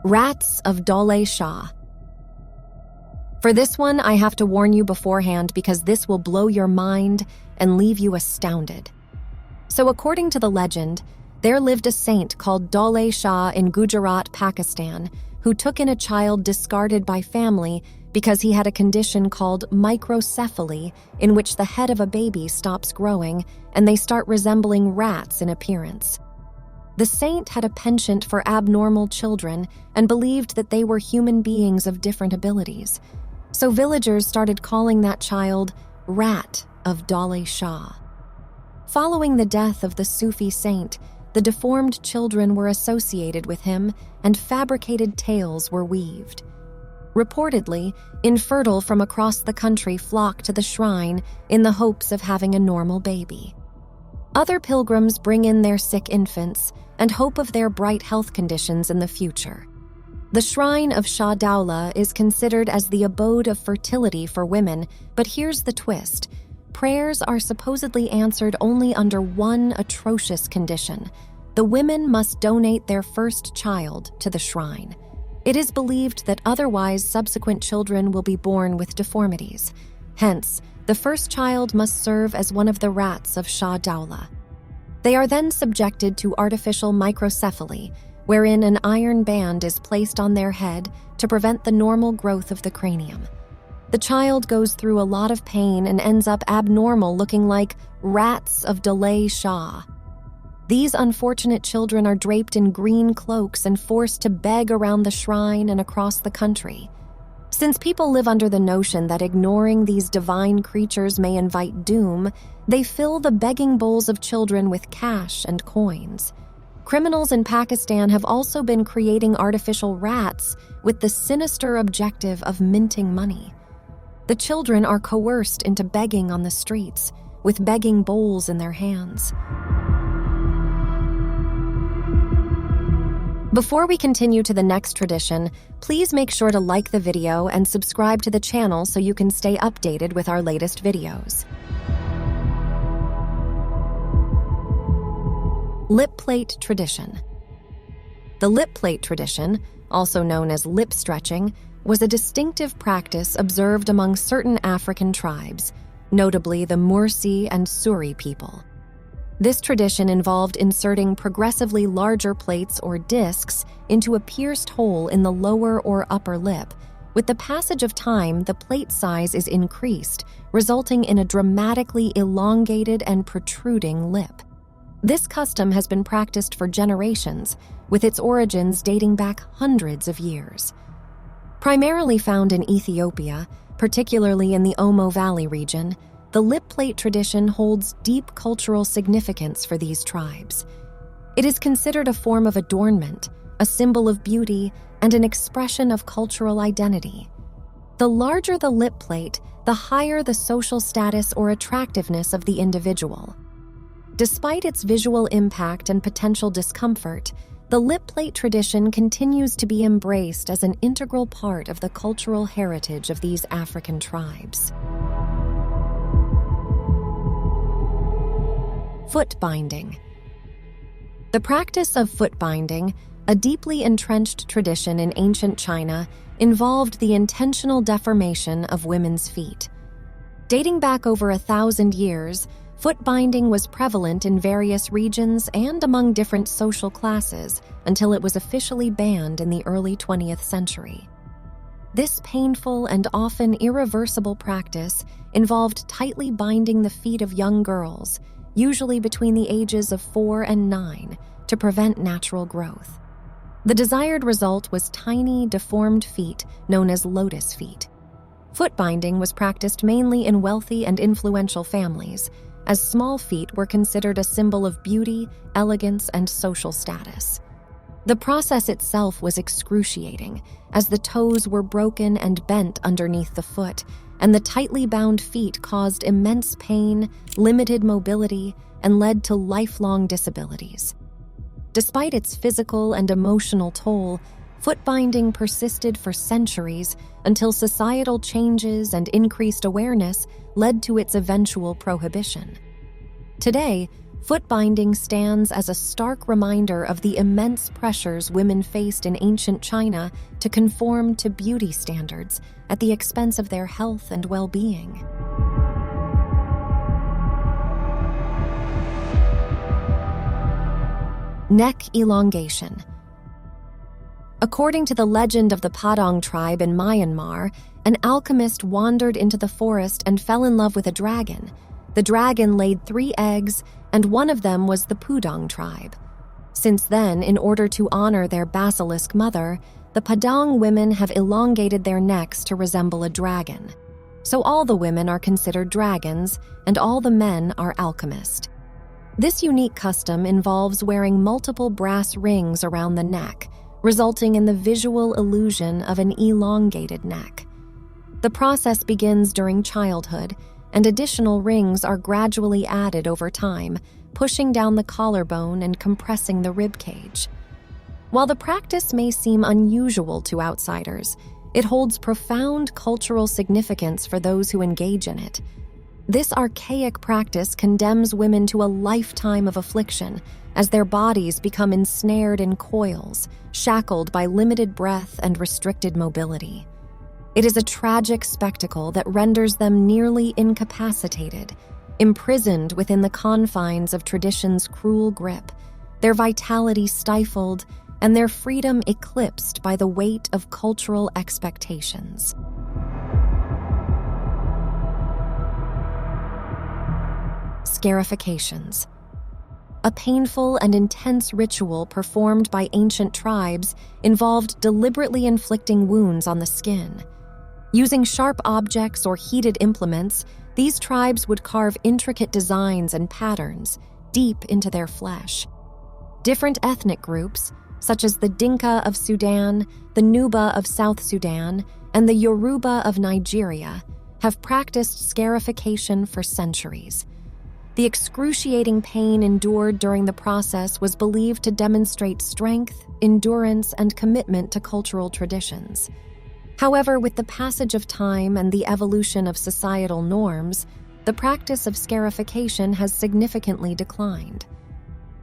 Rats of Dollay Shah. For this one, I have to warn you beforehand because this will blow your mind and leave you astounded. So according to the legend, there lived a saint called Dollay Shah in Gujarat, Pakistan, who took in a child discarded by family because he had a condition called microcephaly, in which the head of a baby stops growing and they start resembling rats in appearance. The saint had a penchant for abnormal children and believed that they were human beings of different abilities. So villagers started calling that child Rat of Dollay Shah. Following the death of the Sufi saint, the deformed children were associated with him and fabricated tales were weaved. Reportedly, infertile from across the country flock to the shrine in the hopes of having a normal baby. Other pilgrims bring in their sick infants and hope of their bright health conditions in the future. The shrine of Shah Dollay is considered as the abode of fertility for women, but here's the twist. Prayers are supposedly answered only under one atrocious condition. The women must donate their first child to the shrine. It is believed that otherwise subsequent children will be born with deformities. Hence, the first child must serve as one of the rats of Shah Dollay. They are then subjected to artificial microcephaly, wherein an iron band is placed on their head to prevent the normal growth of the cranium. The child goes through a lot of pain and ends up abnormal, looking like rats of Dollay Shah. These unfortunate children are draped in green cloaks and forced to beg around the shrine and across the country. Since people live under the notion that ignoring these divine creatures may invite doom, they fill the begging bowls of children with cash and coins. Criminals in Pakistan have also been creating artificial rats with the sinister objective of minting money. The children are coerced into begging on the streets, with begging bowls in their hands. Before we continue to the next tradition, please make sure to like the video and subscribe to the channel so you can stay updated with our latest videos. Lip plate tradition. The lip plate tradition, also known as lip stretching, was a distinctive practice observed among certain African tribes, notably the Mursi and Suri people. This tradition involved inserting progressively larger plates or discs into a pierced hole in the lower or upper lip. With the passage of time, the plate size is increased, resulting in a dramatically elongated and protruding lip. This custom has been practiced for generations, with its origins dating back hundreds of years. Primarily found in Ethiopia, particularly in the Omo Valley region, the lip plate tradition holds deep cultural significance for these tribes. It is considered a form of adornment, a symbol of beauty, and an expression of cultural identity. The larger the lip plate, the higher the social status or attractiveness of the individual. Despite its visual impact and potential discomfort, the lip plate tradition continues to be embraced as an integral part of the cultural heritage of these African tribes. Foot binding. The practice of foot binding, a deeply entrenched tradition in ancient China, involved the intentional deformation of women's feet. Dating back over 1,000 years, foot binding was prevalent in various regions and among different social classes until it was officially banned in the early 20th century. This painful and often irreversible practice involved tightly binding the feet of young girls, usually between the ages of 4 and 9, to prevent natural growth. The desired result was tiny, deformed feet known as lotus feet. Foot binding was practiced mainly in wealthy and influential families, as small feet were considered a symbol of beauty, elegance, and social status. The process itself was excruciating, as the toes were broken and bent underneath the foot, and the tightly bound feet caused immense pain, limited mobility, and led to lifelong disabilities. Despite its physical and emotional toll, foot binding persisted for centuries until societal changes and increased awareness led to its eventual prohibition. Today, Foot binding stands as a stark reminder of the immense pressures women faced in ancient China to conform to beauty standards at the expense of their health and well-being. Neck elongation. According to the legend of the Padang tribe in Myanmar, an alchemist wandered into the forest and fell in love with a dragon. The dragon laid 3 eggs, and one of them was the Pudong tribe. Since then, in order to honor their basilisk mother, the Padang women have elongated their necks to resemble a dragon. So all the women are considered dragons, and all the men are alchemists. This unique custom involves wearing multiple brass rings around the neck, resulting in the visual illusion of an elongated neck. The process begins during childhood, and additional rings are gradually added over time, pushing down the collarbone and compressing the rib cage. While the practice may seem unusual to outsiders, it holds profound cultural significance for those who engage in it. This archaic practice condemns women to a lifetime of affliction as their bodies become ensnared in coils, shackled by limited breath and restricted mobility. It is a tragic spectacle that renders them nearly incapacitated, imprisoned within the confines of tradition's cruel grip, their vitality stifled, and their freedom eclipsed by the weight of cultural expectations. Scarifications. A painful and intense ritual performed by ancient tribes involved deliberately inflicting wounds on the skin. Using sharp objects or heated implements, these tribes would carve intricate designs and patterns deep into their flesh. Different ethnic groups, such as the Dinka of Sudan, the Nuba of South Sudan, and the Yoruba of Nigeria, have practiced scarification for centuries. The excruciating pain endured during the process was believed to demonstrate strength, endurance, and commitment to cultural traditions. However, with the passage of time and the evolution of societal norms, the practice of scarification has significantly declined.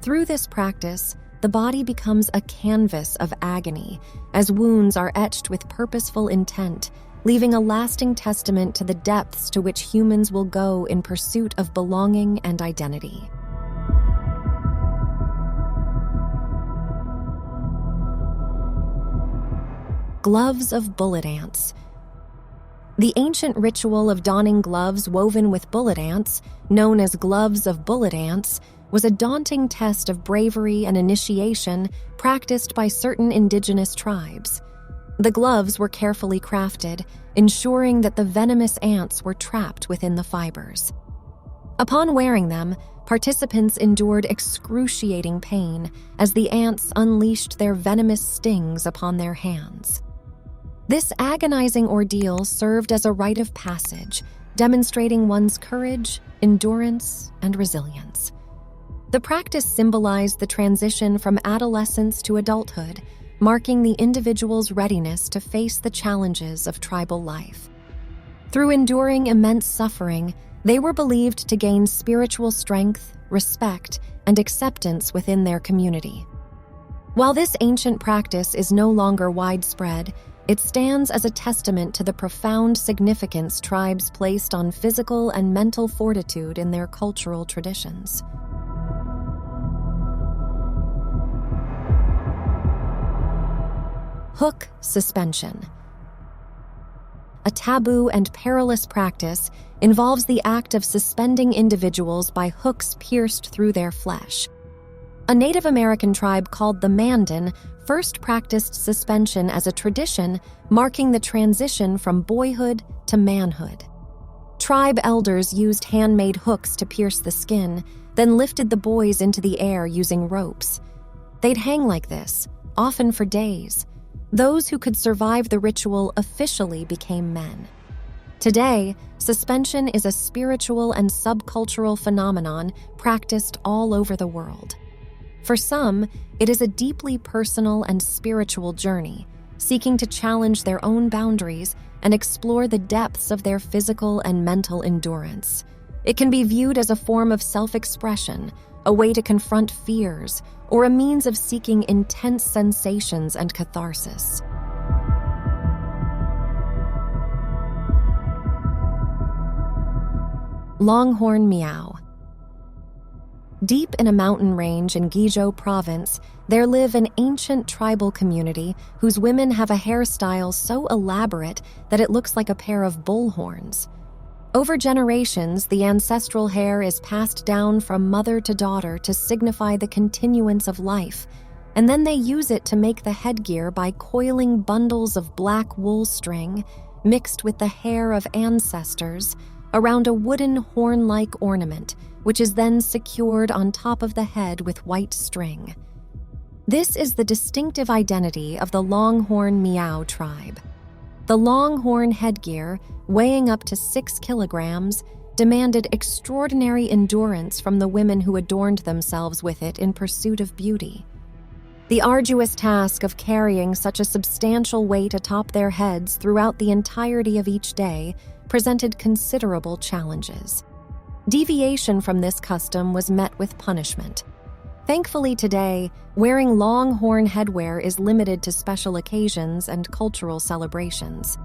Through this practice, the body becomes a canvas of agony, as wounds are etched with purposeful intent, leaving a lasting testament to the depths to which humans will go in pursuit of belonging and identity. Gloves of bullet ants. The ancient ritual of donning gloves woven with bullet ants, known as gloves of bullet ants, was a daunting test of bravery and initiation practiced by certain indigenous tribes. The gloves were carefully crafted, ensuring that the venomous ants were trapped within the fibers. Upon wearing them, participants endured excruciating pain as the ants unleashed their venomous stings upon their hands. This agonizing ordeal served as a rite of passage, demonstrating one's courage, endurance, and resilience. The practice symbolized the transition from adolescence to adulthood, marking the individual's readiness to face the challenges of tribal life. Through enduring immense suffering, they were believed to gain spiritual strength, respect, and acceptance within their community. While this ancient practice is no longer widespread, it stands as a testament to the profound significance tribes placed on physical and mental fortitude in their cultural traditions. Hook suspension. A taboo and perilous practice involves the act of suspending individuals by hooks pierced through their flesh. A Native American tribe called the Mandan first practiced suspension as a tradition, marking the transition from boyhood to manhood. Tribe elders used handmade hooks to pierce the skin, then lifted the boys into the air using ropes. They'd hang like this, often for days. Those who could survive the ritual officially became men. Today, suspension is a spiritual and subcultural phenomenon practiced all over the world. For some, it is a deeply personal and spiritual journey, seeking to challenge their own boundaries and explore the depths of their physical and mental endurance. It can be viewed as a form of self-expression, a way to confront fears, or a means of seeking intense sensations and catharsis. Longhorn Miao. Deep in a mountain range in Guizhou province, there live an ancient tribal community whose women have a hairstyle so elaborate that it looks like a pair of bull horns. Over generations, the ancestral hair is passed down from mother to daughter to signify the continuance of life, and then they use it to make the headgear by coiling bundles of black wool string mixed with the hair of ancestors around a wooden horn-like ornament, which is then secured on top of the head with white string. This is the distinctive identity of the Longhorn Miao tribe. The longhorn headgear, weighing up to 6 kilograms, demanded extraordinary endurance from the women who adorned themselves with it in pursuit of beauty. The arduous task of carrying such a substantial weight atop their heads throughout the entirety of each day presented considerable challenges. Deviation from this custom was met with punishment. Thankfully today, wearing longhorn headwear is limited to special occasions and cultural celebrations.